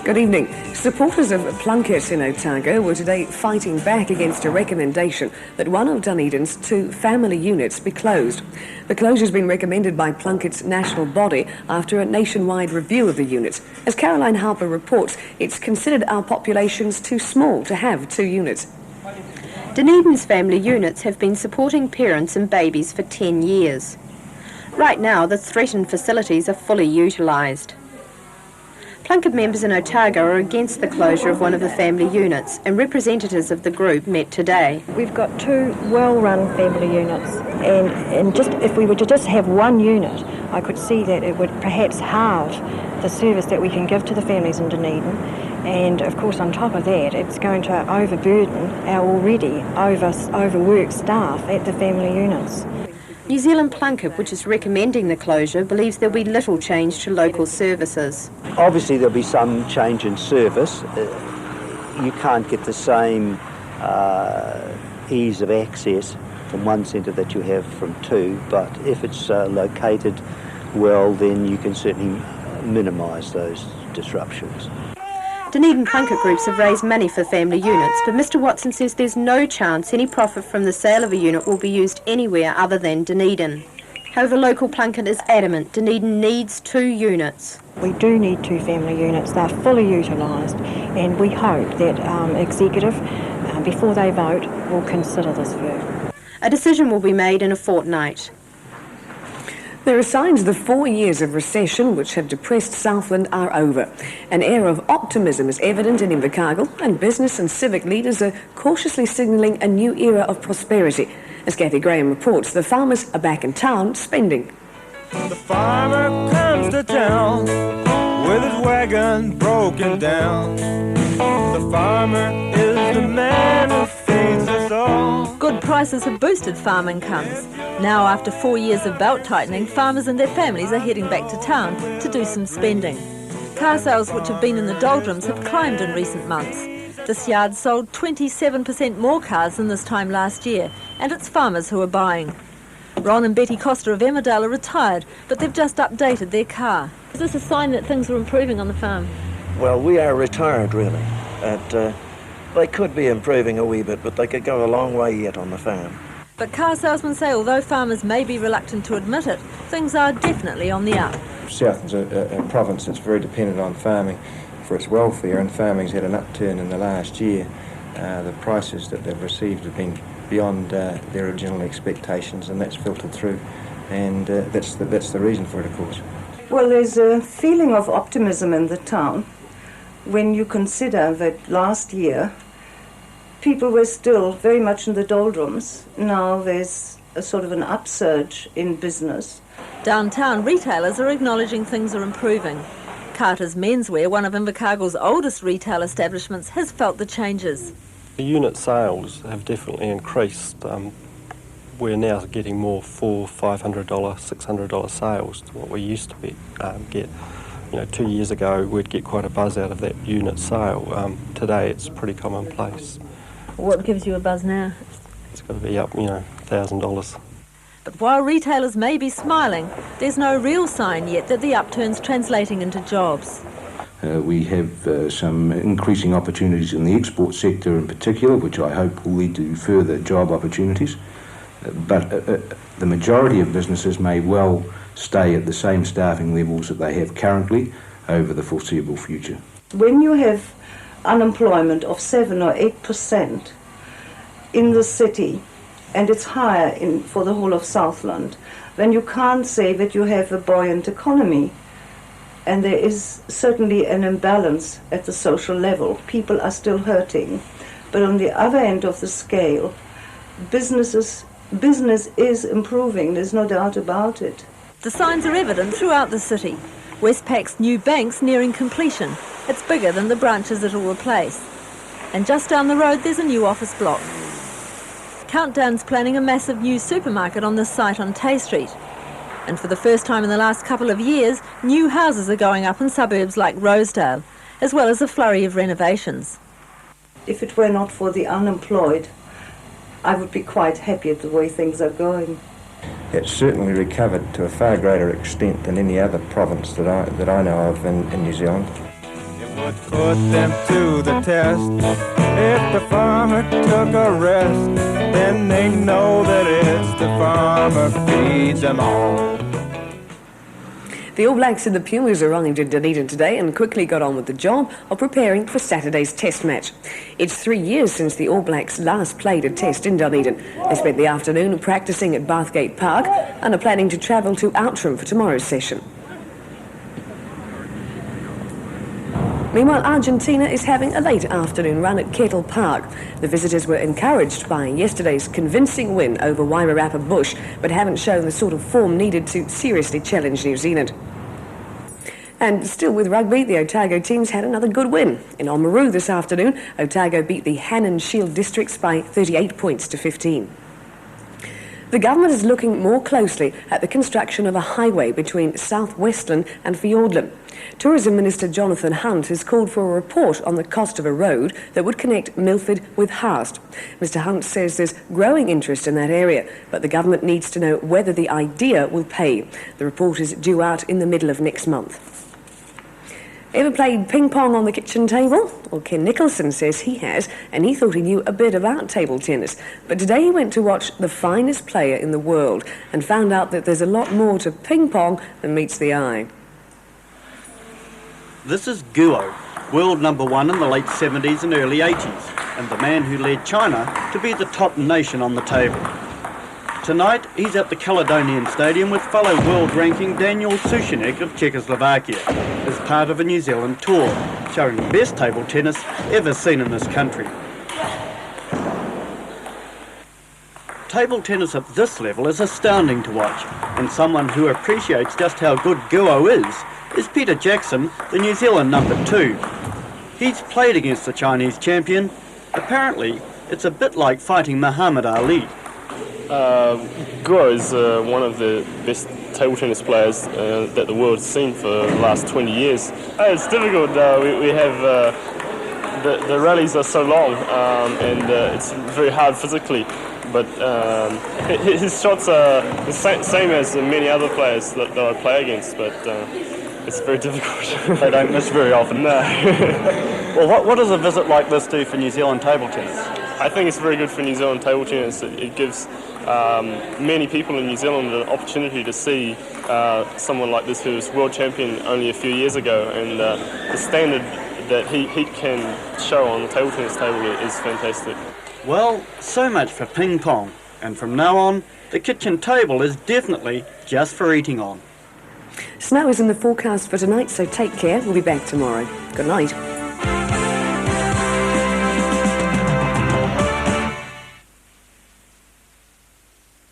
Good evening. Supporters of Plunket in Otago were today fighting back against a recommendation that one of Dunedin's 2 family units be closed. The closure has been recommended by Plunket's national body after a nationwide review of the units. As Caroline Harper reports, it's considered our population's too small to have 2 units. Dunedin's family units have been supporting parents and babies for 10 years. Right now, the threatened facilities are fully utilised. Plunket members in Otago are against the closure of one of the family units, and representatives of the group met today. We've got 2 well-run family units, and just if we were to just have 1 unit, I could see that it would perhaps halve the service that we can give to the families in Dunedin. And of course, on top of that, it's going to overburden our already overworked staff at the family units. New Zealand Plunket, which is recommending the closure, believes there'll be little change to local services. Obviously there'll be some change in service. You can't get the same ease of access from one centre that you have from 2, but if it's located well, then you can certainly minimise those disruptions. Dunedin Plunket groups have raised money for family units, but Mr Watson says there's no chance any profit from the sale of a unit will be used anywhere other than Dunedin. However, local Plunket is adamant Dunedin needs 2 units. We do need 2 family units. They're fully utilised, and we hope that Executive, before they vote, will consider this further. A decision will be made in a fortnight. There are signs the 4 years of recession which have depressed Southland are over. An air of optimism is evident in Invercargill, and business and civic leaders are cautiously signalling a new era of prosperity. As Kathy Graham reports, the farmers are back in town spending. The farmer comes to town with his wagon broken down. The farmer is the man who feeds us all. Good prices have boosted farm incomes. Now, after 4 years of belt tightening, farmers and their families are heading back to town to do some spending. Car sales, which have been in the doldrums, have climbed in recent months. This yard sold 27% more cars than this time last year, and it's farmers who are buying. Ron and Betty Costa of Emmerdale are retired, but they've just updated their car. Is this a sign that things are improving on the farm? Well, we are retired, really. They could be improving a wee bit, but they could go a long way yet on the farm. But car salesmen say although farmers may be reluctant to admit it, things are definitely on the up. Southland's a province that's very dependent on farming for its welfare, and farming's had an upturn in the last year. The prices that they've received have been beyond their original expectations, and that's filtered through, and that's the reason for it, of course. Well, there's a feeling of optimism in the town when you consider that last year people were still very much in the doldrums. Now there's a sort of an upsurge in business. Downtown retailers are acknowledging things are improving. Carter's Menswear, one of Invercargill's oldest retail establishments, has felt the changes. The unit sales have definitely increased. We're now getting more $400, $500, $600 sales to what we used to get. 2 years ago we'd get quite a buzz out of that unit sale. Today it's pretty commonplace. What gives you a buzz now? It's got to be up, $1,000. But while retailers may be smiling, there's no real sign yet that the upturn's translating into jobs. We have some increasing opportunities in the export sector in particular, which I hope will lead to further job opportunities. But the majority of businesses may well stay at the same staffing levels that they have currently over the foreseeable future. When you have unemployment of 7 or 8% in the city, and it's higher for the whole of Southland, then you can't say that you have a buoyant economy. And there is certainly an imbalance at the social level. People are still hurting. But on the other end of the scale, business is improving, there's no doubt about it. The signs are evident throughout the city. Westpac's new bank's nearing completion. It's bigger than the branches it'll replace. And just down the road there's a new office block. Countdown's planning a massive new supermarket on this site on Tay Street. And for the first time in the last couple of years, new houses are going up in suburbs like Rosedale, as well as a flurry of renovations. If it were not for the unemployed, I would be quite happy at the way things are going. It's certainly recovered to a far greater extent than any other province that I know of in New Zealand. would put them to the test. If the farmer took a rest, then they know that it's the farmer feeds them all. The All Blacks and the Pumas arrived in Dunedin today and quickly got on with the job of preparing for Saturday's Test match. It's 3 years since the All Blacks last played a test in Dunedin. They spent the afternoon practising at Bathgate Park and are planning to travel to Outram for tomorrow's session. Meanwhile, Argentina is having a late afternoon run at Kettle Park. The visitors were encouraged by yesterday's convincing win over Wairarapa Bush, but haven't shown the sort of form needed to seriously challenge New Zealand. And still with rugby, the Otago teams had another good win. In Oamaru this afternoon, Otago beat the Hannan Shield districts by 38 points to 15. The government is looking more closely at the construction of a highway between South Westland and Fiordland. Tourism Minister Jonathan Hunt has called for a report on the cost of a road that would connect Milford with Haast. Mr Hunt says there's growing interest in that area, but the government needs to know whether the idea will pay. The report is due out in the middle of next month. Ever played ping pong on the kitchen table? Well, Ken Nicholson says he has, and he thought he knew a bit about table tennis. But today he went to watch the finest player in the world and found out that there's a lot more to ping pong than meets the eye. This is Guo, world #1 in the late 70s and early 80s, and the man who led China to be the top nation on the table. Tonight, he's at the Caledonian Stadium with fellow world-ranking Daniel Sushinek of Czechoslovakia as part of a New Zealand tour, showing the best table tennis ever seen in this country. Table tennis at this level is astounding to watch, and someone who appreciates just how good Guo is Peter Jackson, the New Zealand #2. He's played against the Chinese champion. Apparently, it's a bit like fighting Muhammad Ali. Guo is one of the best table tennis players that the world's seen for the last 20 years. It's difficult. We have the rallies are so long and it's very hard physically. But his shots are the same as many other players that I play against. But it's very difficult. They don't miss very often. No. Well, what does a visit like this do for New Zealand table tennis? I think it's very good for New Zealand table tennis. It gives many people in New Zealand an opportunity to see someone like this who was world champion only a few years ago, and the standard that he can show on the table tennis table is fantastic. Well, so much for ping pong, and from now on, the kitchen table is definitely just for eating on. Snow is in the forecast for tonight, so take care. We'll be back tomorrow. Good night.